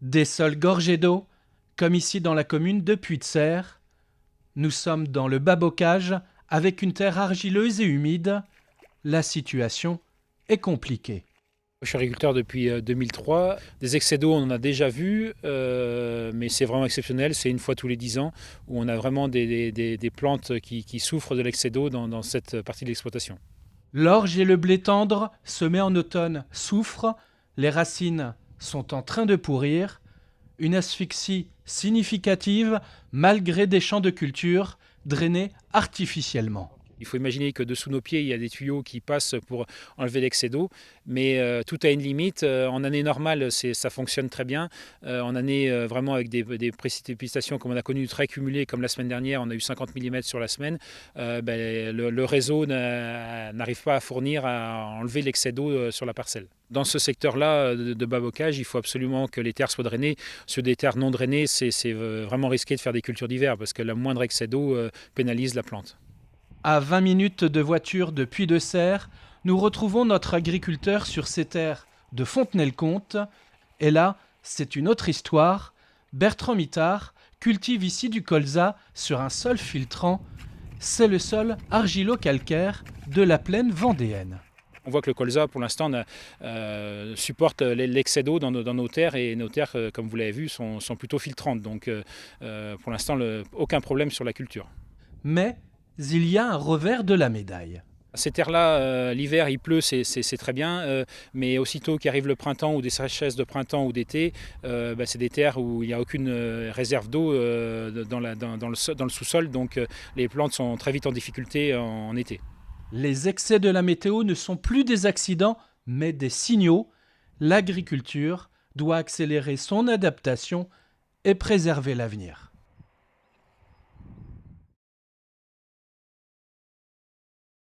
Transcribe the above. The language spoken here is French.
Des sols gorgés d'eau, comme ici dans la commune de Puy-de-Serre. Nous sommes dans le bas-bocage, avec une terre argileuse et humide. La situation est compliquée. Je suis agriculteur depuis 2003. Des excès d'eau, on en a déjà vu, mais c'est vraiment exceptionnel. C'est une fois tous les 10 ans où on a vraiment des plantes qui souffrent de l'excès d'eau dans cette partie de l'exploitation. L'orge et le blé tendre, semés en automne, souffrent. Les racines sont en train de pourrir. Une asphyxie significative malgré des champs de culture drainés artificiellement. Il faut imaginer que dessous nos pieds, il y a des tuyaux qui passent pour enlever l'excès d'eau, mais tout a une limite. En année normale, ça fonctionne très bien. En année vraiment avec des précipitations comme on a connu très cumulées, comme la semaine dernière, on a eu 50 mm sur la semaine, le réseau n'arrive pas à fournir, à enlever l'excès d'eau sur la parcelle. Dans ce secteur-là de bas bocage, il faut absolument que les terres soient drainées. Sur des terres non drainées, c'est vraiment risqué de faire des cultures d'hiver parce que le moindre excès d'eau pénalise la plante. À 20 minutes de voiture de Puy-de-Serre, nous retrouvons notre agriculteur sur ses terres de Fontenay-le-Comte. Et là, c'est une autre histoire. Bertrand Mittard cultive ici du colza sur un sol filtrant. C'est le sol argilo-calcaire de la plaine vendéenne. On voit que le colza, pour l'instant, supporte l'excès d'eau dans nos terres, et nos terres, comme vous l'avez vu, sont plutôt filtrantes. Donc, pour l'instant, aucun problème sur la culture. Mais il y a un revers de la médaille. Ces terres-là, l'hiver, il pleut, c'est très bien, mais aussitôt qu'arrive le printemps ou des sécheresses de printemps ou d'été, c'est des terres où il n'y a aucune réserve d'eau dans le sous-sol, donc les plantes sont très vite en difficulté en été. Les excès de la météo ne sont plus des accidents, mais des signaux. L'agriculture doit accélérer son adaptation et préserver l'avenir.